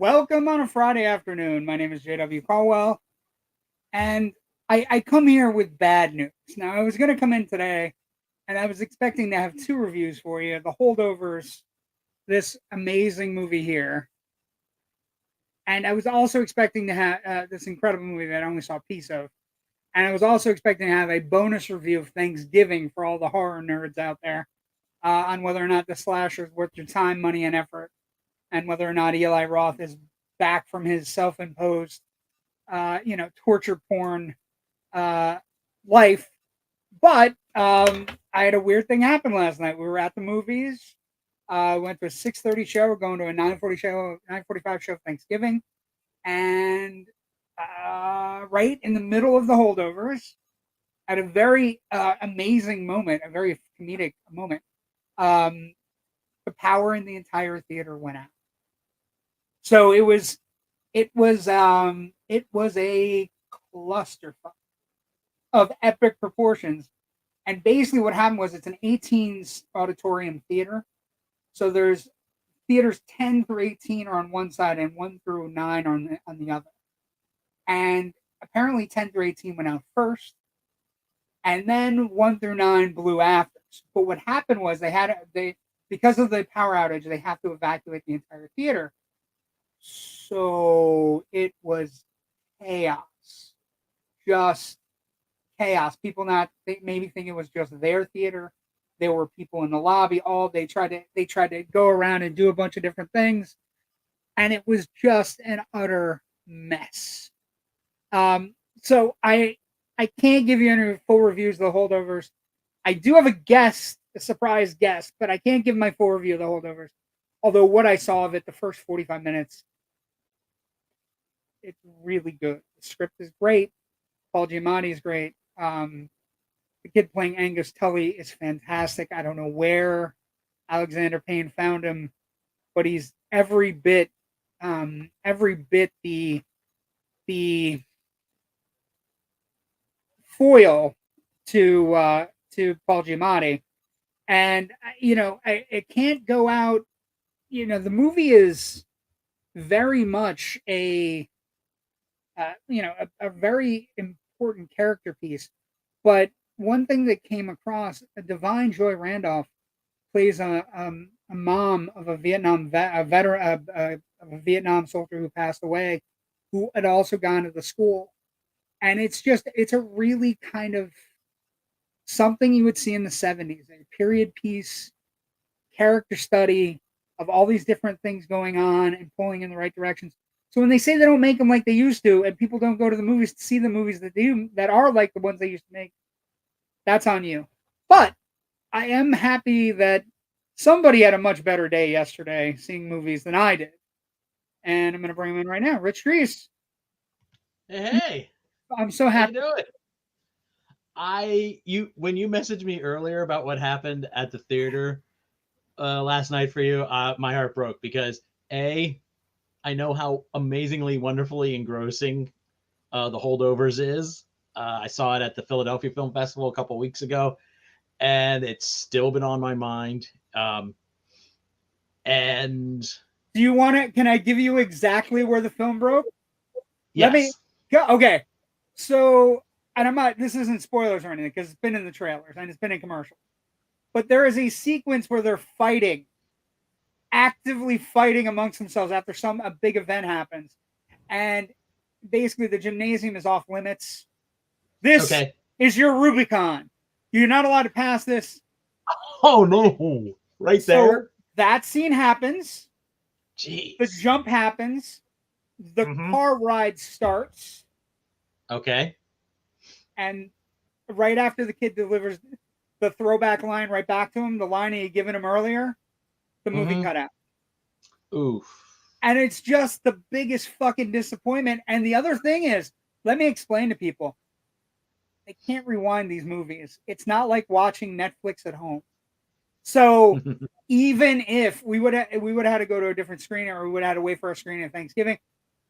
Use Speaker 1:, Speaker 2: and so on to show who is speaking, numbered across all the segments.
Speaker 1: Welcome on a Friday afternoon. My name is JW COLWELL, and I come here with bad news. Now, I was going to come in today, and I was expecting to have two reviews for you: The Holdovers, this amazing movie here, and I was also expecting to have this incredible movie that I only saw a piece of, and I was also expecting to have a bonus review of Thanksgiving for all the horror nerds out there on whether or not the slasher is worth your time, money, and effort, and whether or not Eli Roth is back from his self-imposed, torture porn uh, life. But I had a weird thing happen last night. We were at the movies. Went to a 6:30 show. We're going to a 9:40 show, 9:45 show Thanksgiving, and right in the middle of the holdovers, at a very amazing moment, a very comedic moment, um, the power in the entire theater went out. So it was a clusterfuck of epic proportions. And basically what happened was it's an 18s auditorium theater. So there's theaters 10 through 18 are on one side and 1 through 9 on the other. And apparently 10 through 18 went out first, and then 1 through 9 blew after. But what happened was they because of the power outage, they have to evacuate the entire theater. So it was chaos, just chaos. People not maybe think it was just their theater. There were people in the lobby. They tried to go around and do a bunch of different things, and it was just an utter mess. So I can't give you any full reviews of the holdovers. I do have a surprise guest, but I can't give my full review of the holdovers. Although what I saw of it, the first 45 minutes, it's really good. The script is great. Paul Giamatti is great. The kid playing Angus Tully is fantastic. I don't know where Alexander Payne found him, but he's every bit the foil to Paul Giamatti. And it can't go out. The movie is very much a very important character piece. But one thing that came across, Divine Joy Randolph plays a mom of a Vietnam veteran, of a Vietnam soldier who passed away, who had also gone to the school, and it's a really kind of something you would see in the 70s, a period piece, character study of all these different things going on and pulling in the right directions. So when they say they don't make them like they used to, and people don't go to the movies to see the movies that are like the ones they used to make, that's on you. But I am happy that somebody had a much better day yesterday seeing movies than I did. And I'm going to bring him in right now. Rich Reese.
Speaker 2: Hey,
Speaker 1: I'm so
Speaker 2: how you
Speaker 1: happy.
Speaker 2: doing? When you messaged me earlier about what happened at the theater last night for you, my heart broke because a I know how amazingly, wonderfully engrossing the Holdovers is. I saw it at the Philadelphia Film Festival a couple weeks ago, and it's still been on my mind. And
Speaker 1: Do you want to? Can I give you exactly where the film broke? Let me
Speaker 2: yes,
Speaker 1: go. Okay. So, and I'm not, this isn't spoilers or anything because it's been in the trailers and it's been in commercials. But there is a sequence where they're fighting, actively fighting amongst themselves after a big event happens. And basically the gymnasium is off limits. This
Speaker 2: okay.
Speaker 1: is your Rubicon. You're not allowed to pass this.
Speaker 2: Oh no, right
Speaker 1: So
Speaker 2: there.
Speaker 1: that scene happens. The
Speaker 2: Jeez.
Speaker 1: jump happens. The
Speaker 2: Mm-hmm.
Speaker 1: car ride starts.
Speaker 2: Okay.
Speaker 1: And right after the kid delivers the throwback line right back to him, the line he had given him earlier, the movie
Speaker 2: Mm-hmm.
Speaker 1: cut out.
Speaker 2: Oof.
Speaker 1: And it's just the biggest fucking disappointment. And the other thing is, let me explain to people, they can't rewind these movies. It's not like watching Netflix at home. So even if we would have had to go to a different screening, or we would have had to wait for a screening of Thanksgiving,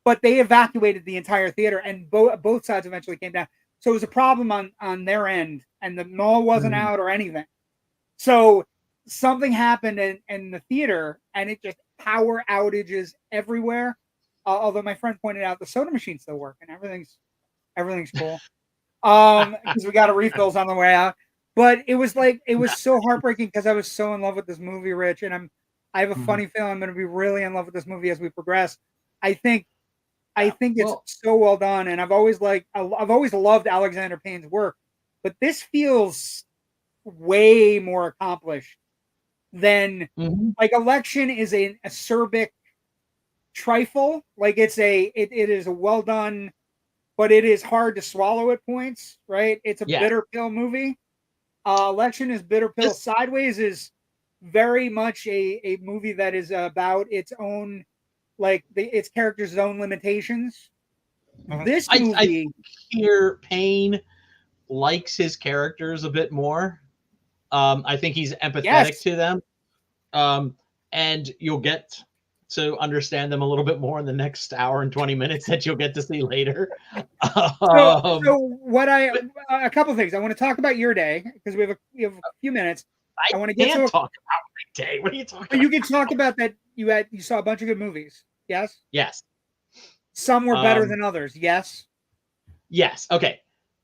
Speaker 1: but they evacuated the entire theater, and both sides eventually came down. So it was a problem on their end, and the mall wasn't
Speaker 2: Mhm.
Speaker 1: out or anything. So something happened in the theater, and it just power outages everywhere. Although my friend pointed out the soda machine's still working. Everything's cool. Because we got a refills on the way out. But it was so heartbreaking because I was so in love with this movie, Rich, and I have a funny feeling I'm going to be really in love with this movie as we progress. I think it's so well done, and I've always loved Alexander Payne's work, but this feels way more accomplished than like Election is a acerbic trifle. Like it is a well done, but it is hard to swallow at points, right? It's a bitter pill movie. Election is bitter pill. Sideways is very much a movie that is about its own, like its character's own limitations. This movie,
Speaker 2: I think here Payne likes his characters a bit more. I think he's empathetic to them, and you'll get to understand them a little bit more in the next hour and 20 minutes that you'll get to see later.
Speaker 1: So what a couple of things I want to talk about your day because we have a few minutes. I want to get
Speaker 2: to talk about my day. What are you talking about?
Speaker 1: You can talk about that you saw a bunch of good movies. Yes.
Speaker 2: Yes.
Speaker 1: Some were better than others. Yes.
Speaker 2: Yes. Okay.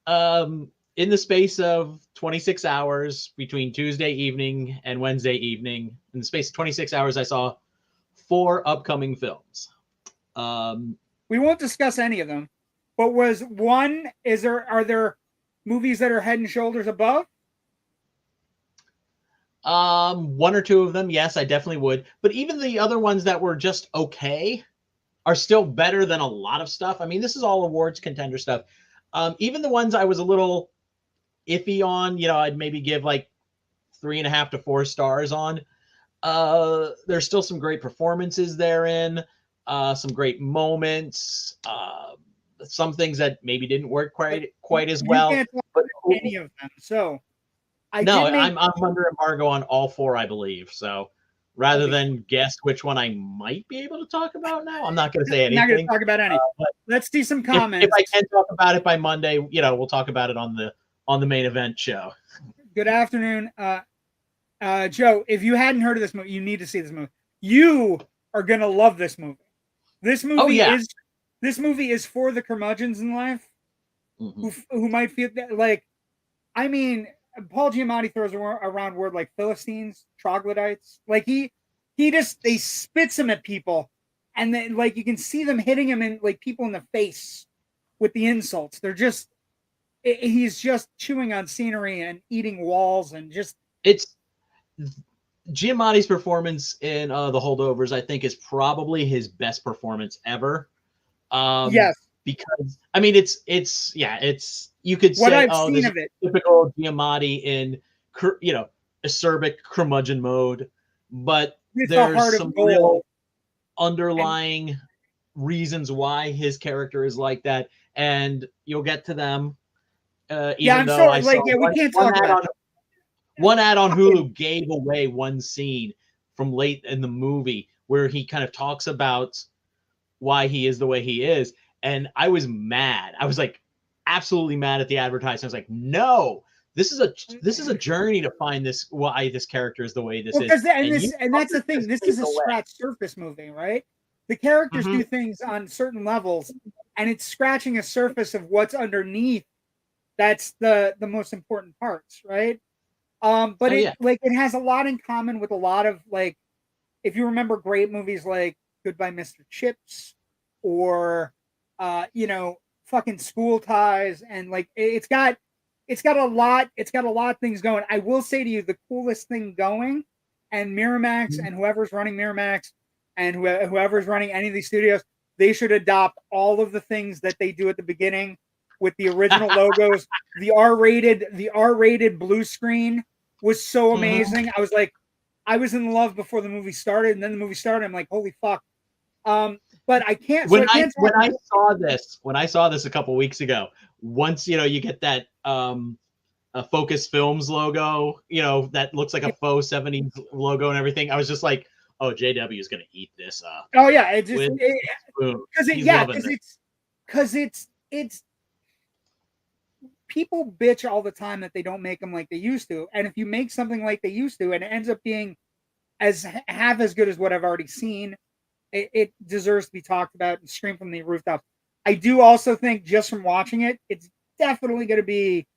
Speaker 2: In the space of 26 hours between Tuesday evening and Wednesday evening, in the space of 26 hours, I saw 4 upcoming films.
Speaker 1: We won't discuss any of them, but are there movies that are head and shoulders above?
Speaker 2: 1 or 2 of them, yes, I definitely would. But even the other ones that were just okay are still better than a lot of stuff. I mean, this is all awards contender stuff. Even the ones I was a little iffy on, I'd maybe give like 3.5 to 4 stars on. There's still some great performances therein, some great moments, some things that maybe didn't work quite as well.
Speaker 1: You can't talk about any of them. So
Speaker 2: I'm under embargo on all 4, I believe. So rather than guess which one I might be able to talk about now, I'm not going to say anything.
Speaker 1: I'm not going to talk about any. Let's see some comments.
Speaker 2: If I can talk about it by Monday, we'll talk about it on the main event show.
Speaker 1: Good afternoon, Joe. If you hadn't heard of this movie, you need to see this movie. You are going to love this movie. This movie is for the curmudgeons in life who might feel that, like, I mean, Paul Giamatti throws around word like Philistines, troglodytes. Like he spits them at people, and then like you can see them hitting him in like people in the face with the insults. He's just chewing on scenery and eating walls and just.
Speaker 2: It's Giamatti's performance in the Holdovers, I think, is probably his best performance ever.
Speaker 1: Yes,
Speaker 2: because I mean it's you could say, this is typical Giamatti in acerbic curmudgeon mode, but there's some real underlying reasons why his character is like that, and you'll get to them. Even though we can't talk about it. One ad on Hulu gave away one scene from late in the movie where he kind of talks about why he is the way he is, and I was mad. I was like absolutely mad at the advertising. I was like, no, this is a journey to find why this character is the way this is.
Speaker 1: And that's the thing. This is a scratch surface movie, right? The characters do things on certain levels, and it's scratching a surface of what's underneath. That's the most important parts, right? But it has a lot in common with a lot of, like, if you remember great movies like Goodbye Mr. Chips or fucking School Ties, and like it's got a lot of things going. I will say to you, the coolest thing going, and Miramax and whoever's running Miramax and whoever's running any of these studios, they should adopt all of the things that they do at the beginning with the original logos. The R-rated blue screen was so amazing. I was in love before the movie started, and then the movie started. I'm like, holy fuck. But I can't.
Speaker 2: When I saw this a couple weeks ago, once you get that Focus Films logo, that looks like a faux 70s logo and everything, I was just like, oh, JW is gonna eat this up.
Speaker 1: Oh yeah, because it's people bitch all the time that they don't make them like they used to, and if you make something like they used to, and it ends up being half as good as what I've already seen, it deserves to be talked about and screamed from the rooftops. I do also think, just from watching it, it's definitely going to be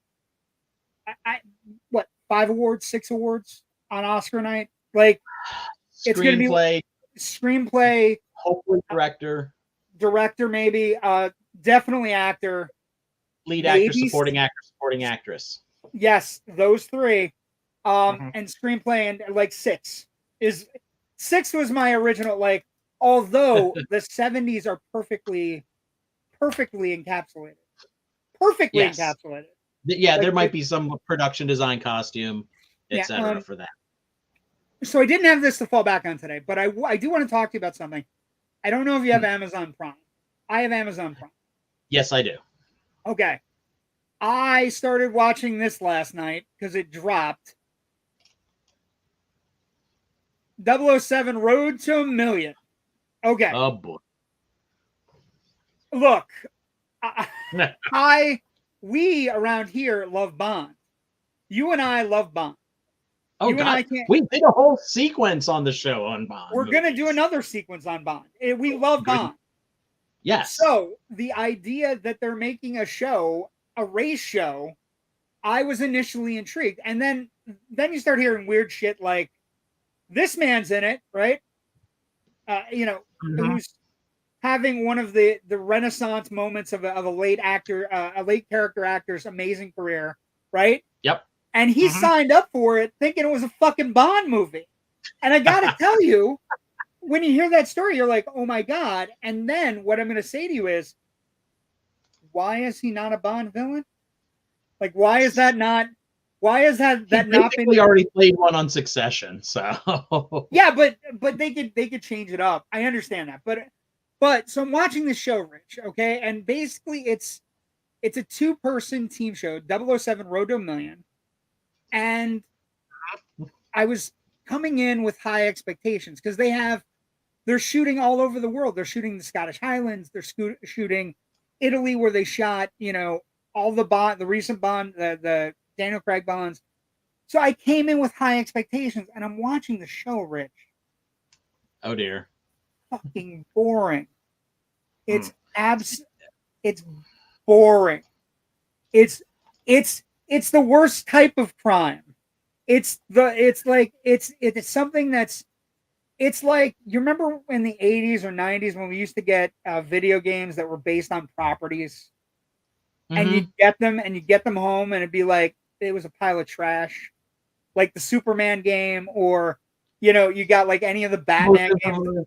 Speaker 1: what, 5 awards, 6 awards on Oscar night. Like, it's going to be
Speaker 2: Screenplay,
Speaker 1: screenplay,
Speaker 2: hopefully director,
Speaker 1: director, maybe, definitely actor,
Speaker 2: lead actor,
Speaker 1: maybe,
Speaker 2: supporting actor, supporting actress.
Speaker 1: yes, those three,
Speaker 2: Mhm.
Speaker 1: and screenplay, and like six was my original. Like, although the 70s are perfectly encapsulated, perfectly
Speaker 2: Yes.
Speaker 1: encapsulated.
Speaker 2: Yeah,
Speaker 1: Like,
Speaker 2: there might be some production design, costume,
Speaker 1: yeah.
Speaker 2: etc. for that.
Speaker 1: So I didn't have this to fall back on today, but I do want to talk to you about something. I don't know if you have Amazon Prime. I have Amazon Prime.
Speaker 2: Yes, I do.
Speaker 1: Okay. I started watching this last night because it dropped. 007 Road to a Million. Okay.
Speaker 2: Oh boy.
Speaker 1: Look, we around here love Bond. You and I love Bond.
Speaker 2: Oh
Speaker 1: You and I
Speaker 2: God,
Speaker 1: can't.
Speaker 2: we did a whole sequence on the show on Bond
Speaker 1: We're gonna do
Speaker 2: movies.
Speaker 1: another sequence on Bond. We love
Speaker 2: Good.
Speaker 1: Bond.
Speaker 2: Yes.
Speaker 1: So the idea that they're making a show, a race show, I was initially intrigued, and then you start hearing weird shit like this man's in it, right?
Speaker 2: Mhm.
Speaker 1: Who's having one of the renaissance moments of a late actor, a late character actor's amazing career, right?
Speaker 2: Yep.
Speaker 1: And he
Speaker 2: Mhm.
Speaker 1: signed up for it thinking it was a fucking Bond movie. And I gotta tell you, when you hear that story, you're like, oh my God. And then what I'm gonna say to you is, why is he not a Bond villain? Like, why is that
Speaker 2: He
Speaker 1: not
Speaker 2: basically
Speaker 1: been?
Speaker 2: already played one on Succession, so
Speaker 1: Yeah, but they could change it up. I understand that, but so I'm watching this show, Rich. Okay, and basically it's a two-person team show, 007 Road to a Million, and I was coming in with high expectations because they're shooting all over the world. They're shooting the Scottish Highlands. They're shooting Italy, where they shot all the recent Bond, the Daniel Craig Bonds. So I came in with high expectations, and I'm watching the show, Rich.
Speaker 2: oh dear.
Speaker 1: Fucking boring.
Speaker 2: Hmm.
Speaker 1: It's it's boring. It's it's the worst type of crime. It's something that's it's like, you remember in the 80s or 90s when we used to get video games that were based on properties, and
Speaker 2: Mm-hmm.
Speaker 1: you'd get them home, and it'd be like it was a pile of trash, like the Superman game, or you got like any of the
Speaker 2: Most
Speaker 1: Batman games.
Speaker 2: infamous,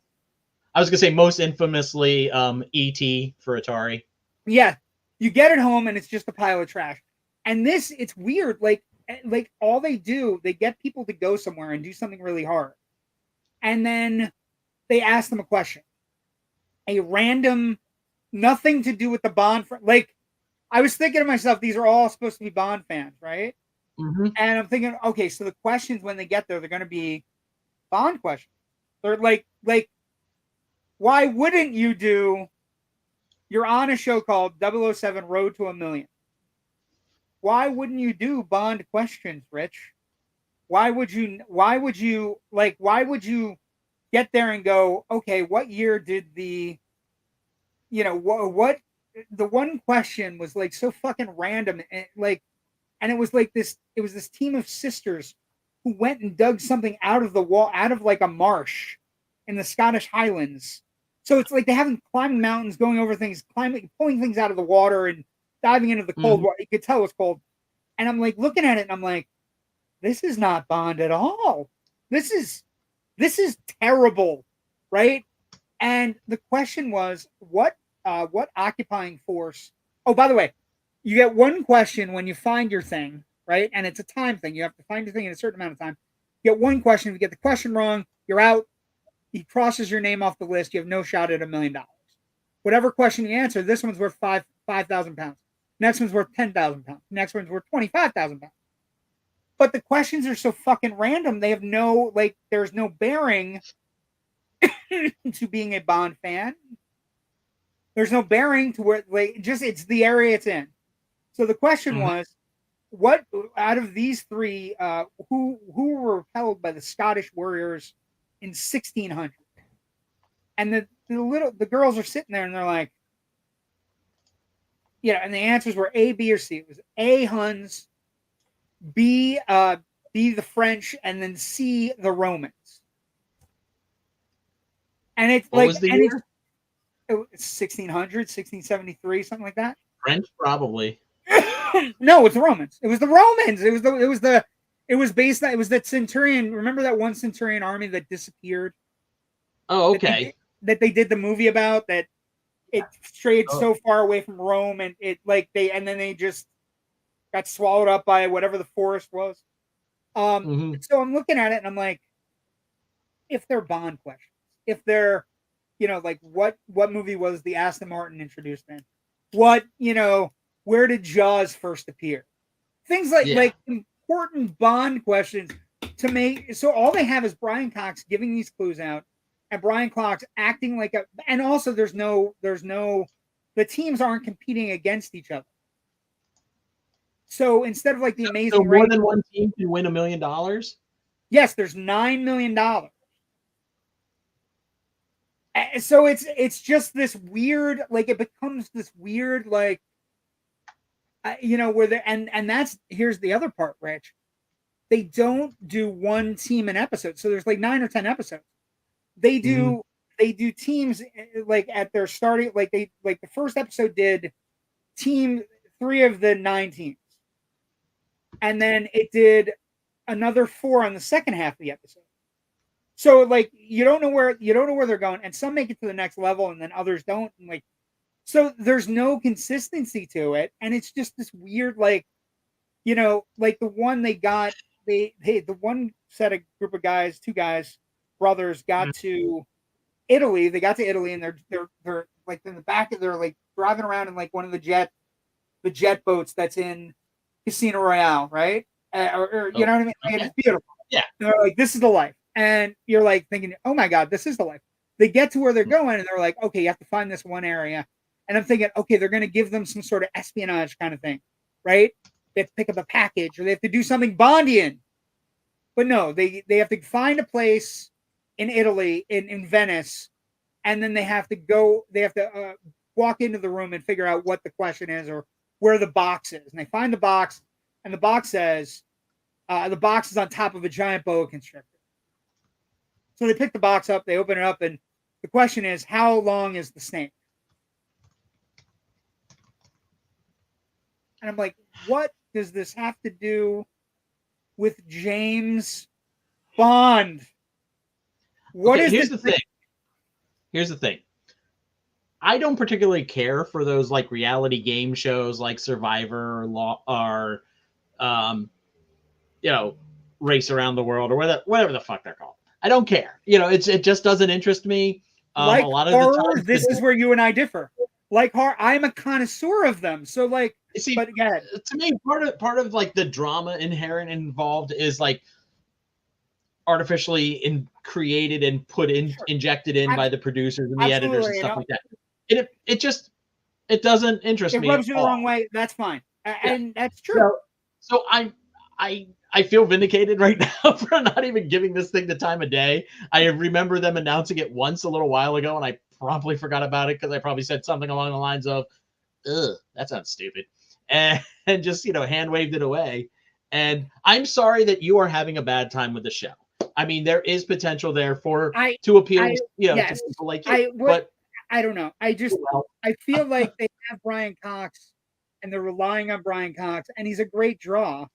Speaker 2: I was gonna say most infamously, E.T. for Atari.
Speaker 1: Yeah, you get it home and it's just a pile of trash. And this, it's weird. Like all they do, they get people to go somewhere and do something really hard, and then they ask them a question, a random, nothing to do with the Bond. Like, I was thinking to myself, these are all supposed to be Bond fans, right?
Speaker 2: Mm-hmm.
Speaker 1: And I'm thinking, okay, so the questions when they get there, they're going to be Bond questions. They're like, why wouldn't you do? You're on a show called 007 Road to a Million. Why wouldn't you do Bond questions, Rich? Why would you get there and go, okay, what year did what the one question was like so fucking random, and it was this team of sisters who went and dug something out of the wall, out of like a marsh in the Scottish Highlands. So it's like they haven't climbed mountains, going over things, pulling things out of the water and diving into the cold
Speaker 2: Mm-hmm.
Speaker 1: water. You could tell it's cold. And I'm like looking at it and I'm like, this is not Bond at all. This is terrible, right? And the question was, what occupying force? Oh, by the way, you get one question when you find your thing, right? And it's a time thing. You have to find your thing in a certain amount of time. You get one question. If you get the question wrong, you're out. He crosses your name off the list. You have no shot at $1 million. Whatever question you answer, this one's worth 5,000 pounds. Next one's worth 10,000 pounds. Next one's worth 25,000 pounds. But the questions are so fucking random. They have there's no bearing to being a Bond fan. There's no bearing to where, like, just it's the area it's in. So the question
Speaker 2: Mm-hmm.
Speaker 1: was, what out of these three, who were repelled by the Scottish warriors in 1600? And the girls are sitting there and they're like, and the answers were A, B, or C. It was A, Huns, B, B, the French, and then C, the Romans. And it's
Speaker 2: What
Speaker 1: like,
Speaker 2: was the
Speaker 1: and
Speaker 2: year?
Speaker 1: it's 1600, 1673, something like that.
Speaker 2: French, probably.
Speaker 1: No, it's the Romans. It was the Romans. It was based on, it was that centurion. Remember that one centurion army that disappeared?
Speaker 2: Oh,
Speaker 1: That they
Speaker 2: okay.
Speaker 1: did, that they did the movie about, that it strayed
Speaker 2: Oh.
Speaker 1: so far away from Rome, and and then they just got swallowed up by whatever the forest was. So I'm looking at it and I'm like, if they're Bond questions, if they're, like what movie was the Aston Martin introduced in? What, where did Jaws first appear? Things like important Bond questions to make. So all they have is Brian Cox giving these clues out, and Brian Cox acting like a. And also, there's no. The teams aren't competing against each other. So instead of like the Amazing
Speaker 2: So more
Speaker 1: Race,
Speaker 2: than one team can win $1 million.
Speaker 1: yes, there's $9 million. So it's just this weird, like it becomes this weird, like, where the and that's here's the other part, Rich. They don't do one team an episode, so there's like 9 or 10 episodes. They do teams like at their starting, like the first episode did team 3 of the 9 teams, and then it did another 4 on the second half of the episode. So like you don't know where they're going, and some make it to the next level, and then others don't. And like, so there's no consistency to it, and it's just this weird, like, like the one they got, the one set of group of guys, 2 guys, brothers, got to Italy. They got to Italy, and they're like in the back of, they're like driving around in like one of the jet boats that's in Casino Royale, right? Or you know what I mean? And it's beautiful.
Speaker 2: Yeah.
Speaker 1: And they're like, this is the life. And you're like thinking, oh my God, this is the life. They get to where they're going, and they're like, okay, you have to find this one area. And I'm thinking, okay, they're going to give them some sort of espionage kind of thing, right? They have to pick up a package, or they have to do something Bondian. But no, they have to find a place in Italy, in Venice, and then they have to walk into the room and figure out what the question is, or where the box is. And they find the box, and the box says, the box is on top of a giant boa constrictor. So they pick the box up, they open it up, and the question is, how long is the snake? And I'm like, what does this have to do with James Bond?
Speaker 2: Here's the thing. Here's the thing. I don't particularly care for those like reality game shows like Survivor or Race Around the World, or whatever the fuck they're called. I don't care. It just doesn't interest me.
Speaker 1: Like
Speaker 2: a lot
Speaker 1: horror,
Speaker 2: of the time,
Speaker 1: this is where you and I differ. Like horror, I'm a connoisseur of them. So like,
Speaker 2: see,
Speaker 1: but again,
Speaker 2: to me, part of like the drama involved is like artificially created and injected in by the producers and the editors and stuff like that. And it doesn't interest me.
Speaker 1: It rubs you the wrong way. That's fine, and that's true.
Speaker 2: So I feel vindicated right now for not even giving this thing the time of day. I remember them announcing it once a little while ago, and I promptly forgot about it because I probably said something along the lines of, "Ugh, that sounds stupid," and just hand waved it away. And I'm sorry that you are having a bad time with the show. I mean, there is potential there to appeal, to people like you. But
Speaker 1: I don't know. I feel like they have Brian Cox, and they're relying on Brian Cox, and he's a great draw,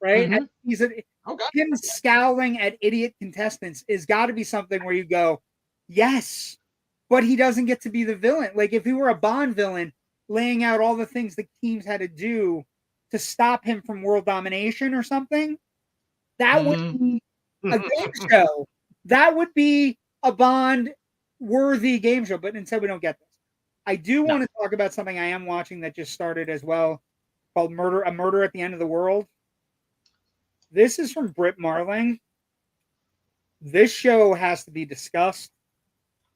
Speaker 1: right?
Speaker 2: Mm-hmm.
Speaker 1: Him scowling at idiot contestants is got to be something where you go, yes, but he doesn't get to be the villain. Like if he were a Bond villain, laying out all the things the teams had to do to stop him from world domination or something, that would be a game show. That would be a Bond worthy game show, but instead we don't get this. I do want to talk about something I am watching that just started as well, called A Murder at the End of the World. This is from Britt Marling. This show has to be discussed,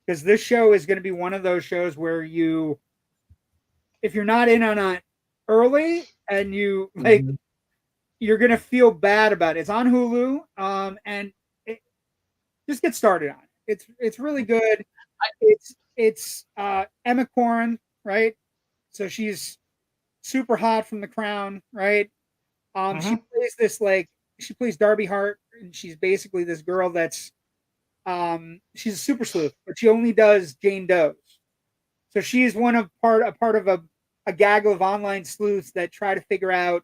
Speaker 1: because this show is going to be one of those shows where if you're not in on it early, and you're going to feel bad about it. It's on Hulu, and just get started on it. It's really good. It's Emma Corrin, right? So she's super hot from The Crown, right? She
Speaker 2: Mm-hmm.
Speaker 1: plays this like she plays Darby Hart, and she's basically this girl that's she's a super sleuth, but she only does Jane Does. So she's a part of a gaggle of online sleuths that try to figure out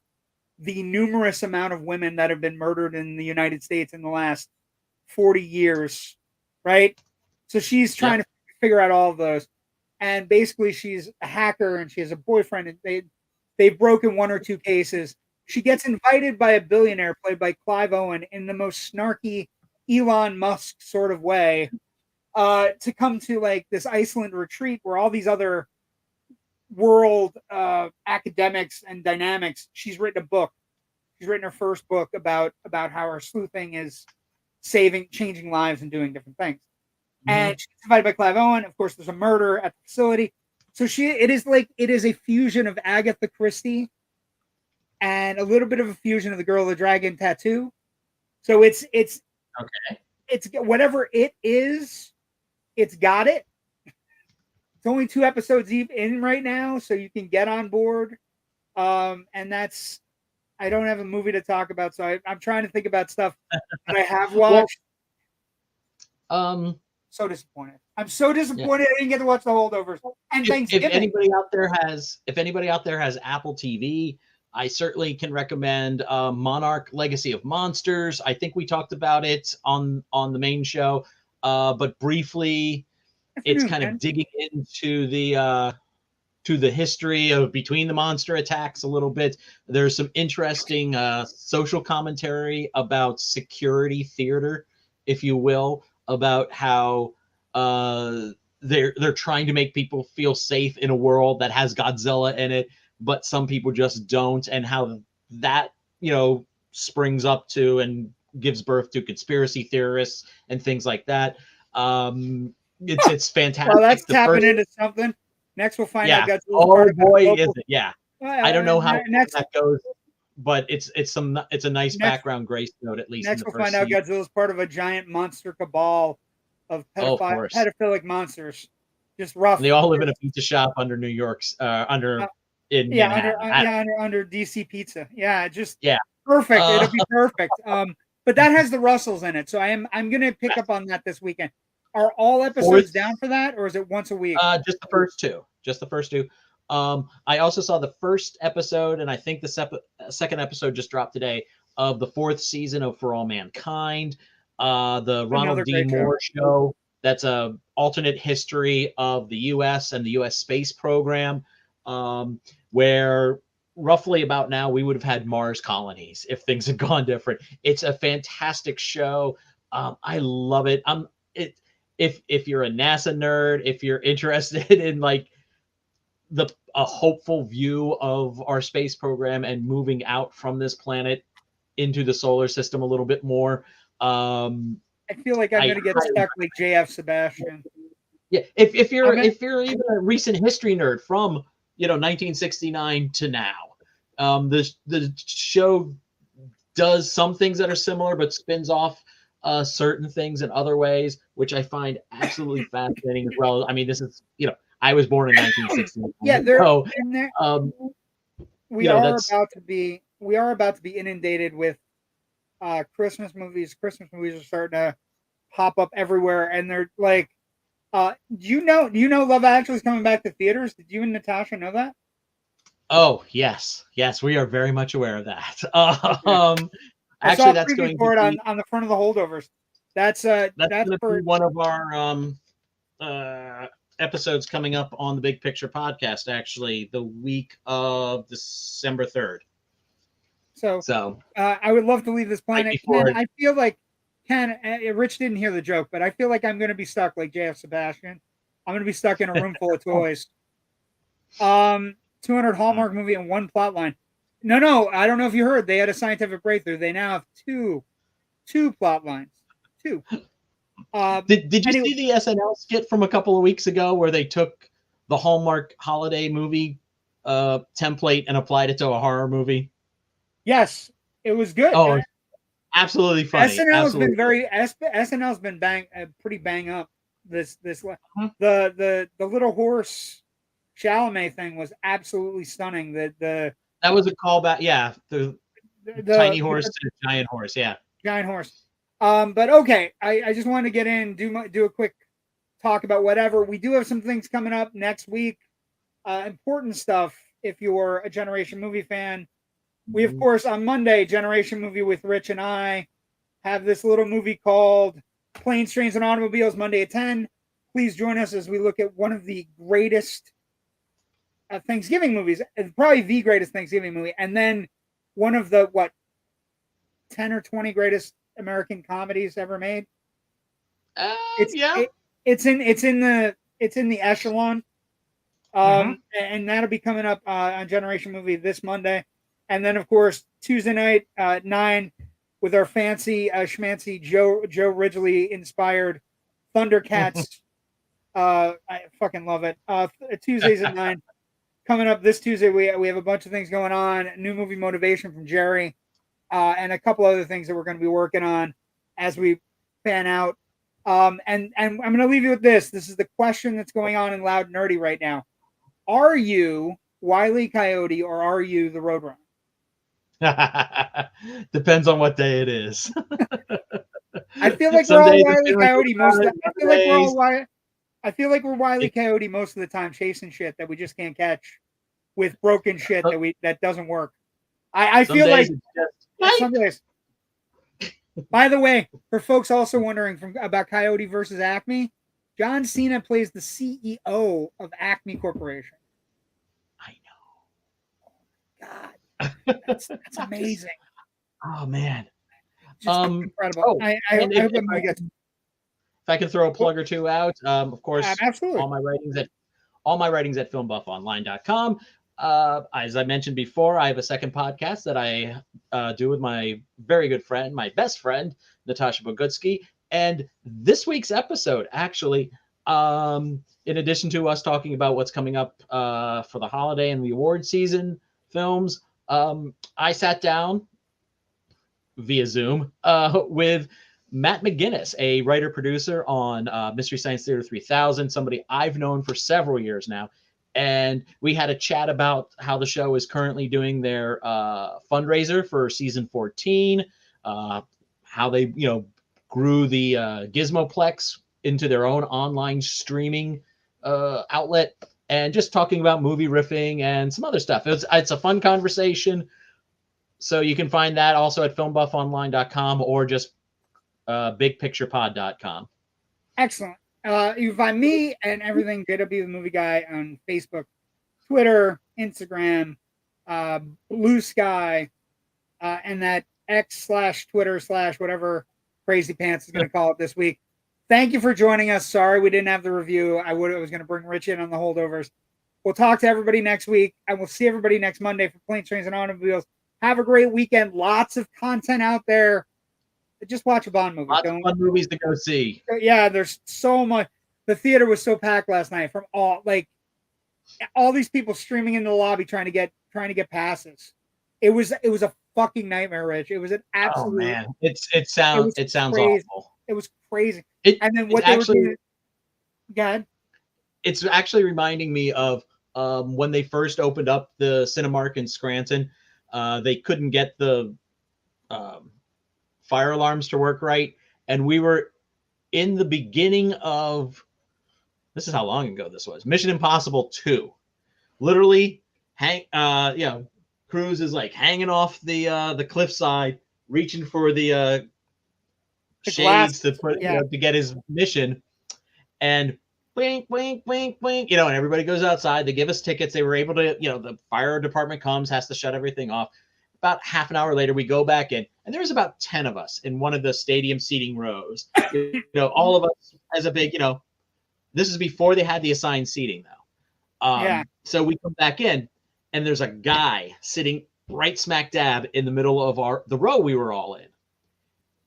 Speaker 1: the numerous amount of women that have been murdered in the United States in the last 40 years, right? So she's trying
Speaker 2: Yep.
Speaker 1: to figure out all of those. And basically she's a hacker and she has a boyfriend and they've broken one or two cases. She gets invited by a billionaire played by Clive Owen in the most snarky Elon Musk sort of way to come to like this Iceland retreat where all these other world academics and dynamics. She's written a book. She's written her first book about how her sleuthing is changing lives, and doing different things.
Speaker 2: Mm-hmm.
Speaker 1: And she's invited by Clive Owen. Of course, there's a murder at the facility. So it is a fusion of Agatha Christie and a little bit of a fusion of the Girl with the Dragon Tattoo. So
Speaker 2: Okay.
Speaker 1: it's whatever it is, it's got it. It's only 2 episodes in right now, so you can get on board. And that's I don't have a movie to talk about, so I'm trying to think about stuff that I have watched.
Speaker 2: Well,
Speaker 1: so disappointed. I'm so
Speaker 2: yeah.
Speaker 1: disappointed I didn't get to watch the Holdovers. And Thanksgiving.
Speaker 2: If anybody out there has Apple TV, I certainly can recommend Monarch: Legacy of Monsters. I think we talked about it on the main show, but briefly, it's kind of digging into the history of between the monster attacks a little bit. There's some interesting social commentary about security theater, if you will, about how they're trying to make people feel safe in a world that has Godzilla in it, but some people just don't, and how that springs up to and gives birth to conspiracy theorists and things like that. It's fantastic.
Speaker 1: Well, that's tapping into something. Next, we'll find out Godzilla's part of
Speaker 2: boy, is it? Yeah. I don't know how
Speaker 1: next
Speaker 2: that goes, but it's a nice background grace note, at least.
Speaker 1: Next, we'll find out Godzilla's part of a giant monster cabal of pedophilic monsters. Just rough.
Speaker 2: And they all live in a pizza shop under New York's under
Speaker 1: DC Pizza. Yeah, perfect. It'll be perfect. But that has the Russells in it, so I'm gonna pick up on that this weekend. Are all episodes down for that, or is it once a week?
Speaker 2: Just the first two. I also saw the first episode, and I think the second episode just dropped today, of the 4th season of For All Mankind, the Ronald D. Moore show. That's a alternate history of the U.S. and the U.S. space program, where roughly about now we would have had Mars colonies if things had gone different. It's a fantastic show. I love it. If you're a NASA nerd, if you're interested in like a hopeful view of our space program and moving out from this planet into the solar system a little bit more,
Speaker 1: I feel like I'm going to get stuck like JF Sebastian.
Speaker 2: Yeah, if you're even a recent history nerd from 1969 to now, the show does some things that are similar, but spins off certain things in other ways, which I find absolutely fascinating as well. I mean, this is I was born in 1960.
Speaker 1: Yeah, we are about to be inundated with Christmas movies. Christmas movies are starting to pop up everywhere, and they're like, do you know Love Actually is coming back to theaters? Did you and Natasha know that?
Speaker 2: Oh yes, we are very much aware of that.
Speaker 1: Actually, that's going to be on the front of the Holdovers. That's going to
Speaker 2: be one of our episodes coming up on the Big Picture podcast. Actually, the week of December 3rd.
Speaker 1: So I would love to leave this planet. Ken, I feel like Rich didn't hear the joke, but I feel like I'm going to be stuck like JF Sebastian. I'm going to be stuck in a room full of toys. 200 Hallmark movie and one plot line. No, I don't know if you heard. They had a scientific breakthrough. They now have two plot lines. Two.
Speaker 2: Did you see the SNL skit from a couple of weeks ago where they took the Hallmark holiday movie template and applied it to a horror movie?
Speaker 1: Yes, it was good.
Speaker 2: Oh, absolutely funny.
Speaker 1: SNL's been pretty bang up. The little horse Chalamet thing was absolutely stunning.
Speaker 2: That was a callback. Yeah, the tiny horse to the giant horse. Yeah,
Speaker 1: giant horse. But okay, I just wanted to get in, do a quick talk about whatever. We do have some things coming up next week. Important stuff if you're a Generation Movie fan. We, of course, on Monday, Generation Movie with Rich and I have this little movie called Planes, Trains, and Automobiles, Monday at 10. Please join us as we look at one of the greatest Thanksgiving movies, probably the greatest Thanksgiving movie, and then one of the, 10 or 20 greatest American comedies ever made.
Speaker 2: Yeah.
Speaker 1: It's in the echelon. And that'll be coming up on Generation Movie this Monday. And then, of course, Tuesday night, 9, with our fancy schmancy Joe Ridgely inspired Thundercats. I fucking love it. Tuesdays at 9. Coming up this Tuesday, we have a bunch of things going on. New movie Motivation from Jerry, and a couple other things that we're going to be working on as we fan out. And I'm going to leave you with this. This is the question that's going on in Loud Nerdy right now. Are you Wile E. Coyote or are you the Roadrunner?
Speaker 2: Depends on what day it is.
Speaker 1: I feel like we're all Wile E. Coyote most of the I feel like we're Wile E. Coyote most of the time, chasing shit that we just can't catch with broken shit that doesn't work. I feel like some days. By the way, for folks also wondering about Coyote versus Acme, John Cena plays the CEO of Acme Corporation.
Speaker 2: I
Speaker 1: know. God, that's amazing.
Speaker 2: Oh man,
Speaker 1: just incredible. I hope
Speaker 2: if I can throw a plug or two out, of course,
Speaker 1: absolutely.
Speaker 2: all my writings at filmbuffonline.com. As I mentioned before, I have a second podcast that I do with my very good friend, my best friend, Natasha Bogutsky. And this week's episode, actually, in addition to us talking about what's coming up for the holiday and the award season films, I sat down via Zoom with Matt McGinnis, a writer-producer on Mystery Science Theater 3000, somebody I've known for several years now. And we had a chat about how the show is currently doing their fundraiser for season 14, how they, grew the Gizmoplex into their own online streaming outlet, and just talking about movie riffing and some other stuff. It's a fun conversation. So you can find that also at filmbuffonline.com or just bigpicturepod.com.
Speaker 1: Excellent. You can find me and everything JW the Movie Guy on Facebook, Twitter, Instagram, Blue Sky, and that X/Twitter/ Crazy Pants is going to call it this week. Thank you for joining us. Sorry we didn't have the review. I was going to bring Rich in on the Holdovers. We'll talk to everybody next week, and we'll see everybody next Monday for Planes, Trains, and Automobiles. Have a great weekend. Lots of content out there. Just watch a Bond movie.
Speaker 2: Lots of fun movies to go see.
Speaker 1: Yeah, there's so much. The theater was so packed last night from all these people streaming in the lobby trying to get passes. It was a fucking nightmare, Rich. It was an absolute.
Speaker 2: Oh man, it sounds
Speaker 1: crazy.
Speaker 2: awful.
Speaker 1: It was crazy.
Speaker 2: And then what they were doing.
Speaker 1: God.
Speaker 2: It's actually reminding me of when they first opened up the Cinemark in Scranton. They couldn't get the fire alarms to work right, and we were in the beginning of, this is how long ago this was, Mission Impossible 2. Literally, Cruise is like hanging off the cliffside, reaching for the shades to put to get his mission, and wink, wink, wink, wink, and everybody goes outside. They give us tickets. They were able to, the fire department comes, has to shut everything off. About half an hour later, we go back in, and there's about 10 of us in one of the stadium seating rows. All of us as a big, this is before they had the assigned seating, though. So we come back in, and there's a guy sitting right smack dab in the middle of the row we were all in.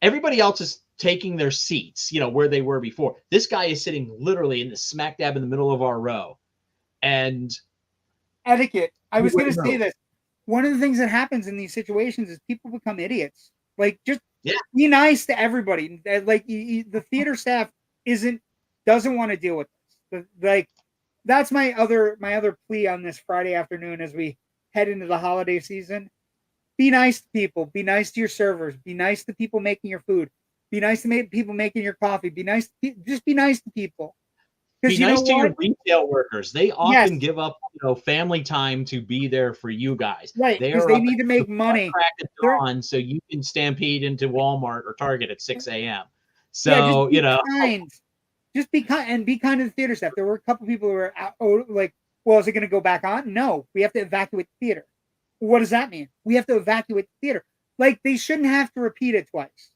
Speaker 2: Everybody else is taking their seats, where they were before. This guy is sitting literally in the smack dab in the middle of our row. And
Speaker 1: etiquette. I was going to say this. One of the things that happens in these situations is people become idiots. Like, just be nice to everybody. Like, the theater staff isn't doesn't want to deal with this. Like that's my other plea on this Friday afternoon as we head into the holiday season. Be nice to people. Be nice to your servers. Be nice to people making your food. Be nice to people making your coffee. Be nice. Just be nice to people.
Speaker 2: Be
Speaker 1: Because you know
Speaker 2: nice to your
Speaker 1: what?
Speaker 2: retail workers. They
Speaker 1: Yes,
Speaker 2: often give up, family time to be there for you guys.
Speaker 1: right.
Speaker 2: They
Speaker 1: Because
Speaker 2: are
Speaker 1: they
Speaker 2: up
Speaker 1: need to
Speaker 2: at the
Speaker 1: make money.
Speaker 2: crack of
Speaker 1: They're
Speaker 2: dawn so you can stampede into Walmart or Target at 6 a.m.
Speaker 1: yeah. Just
Speaker 2: So,
Speaker 1: be kind. Just be kind and be kind to the theater staff. There were a couple people who were out, like, well, is it going to go back on? No, we have to evacuate the theater. What does that mean? We have to evacuate the theater. Like they shouldn't have to repeat it twice.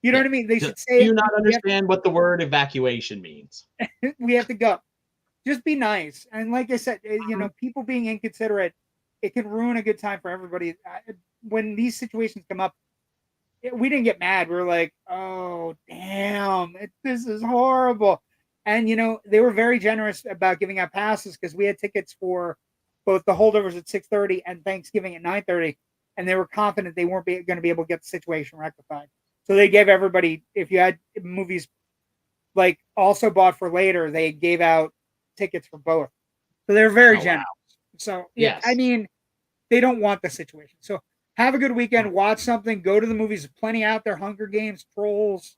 Speaker 1: You know
Speaker 2: yeah.
Speaker 1: what I mean? They
Speaker 2: Do
Speaker 1: should say
Speaker 2: you
Speaker 1: it.
Speaker 2: not understand what the word evacuation means?
Speaker 1: We have to go. Just be nice. And like I said,
Speaker 2: Mhm.
Speaker 1: people being inconsiderate, it can ruin a good time for everybody. When these situations come up, we didn't get mad. We are like, oh, damn, this is horrible. And, they were very generous about giving out passes because we had tickets for both the holdovers at 6:30 and Thanksgiving at 9:30. And they were confident they weren't going to be able to get the situation rectified. So they gave everybody, if you had movies like also bought for later, they gave out tickets for both. So they're very
Speaker 2: Oh, wow.
Speaker 1: generous. So yeah, I
Speaker 2: Yes.
Speaker 1: mean, they don't want the situation. So have a good weekend. Watch something. Go to the movies. There's plenty out there. Hunger Games, Trolls.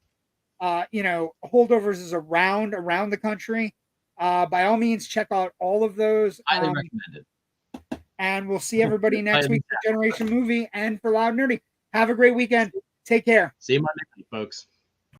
Speaker 1: Holdovers is around the country. By all means, check out all of those.
Speaker 2: Highly recommended.
Speaker 1: And we'll see everybody next
Speaker 2: Highly
Speaker 1: week for Generation Movie and for Loud Nerdy. Have a great weekend. Take care.
Speaker 2: See you Monday, folks.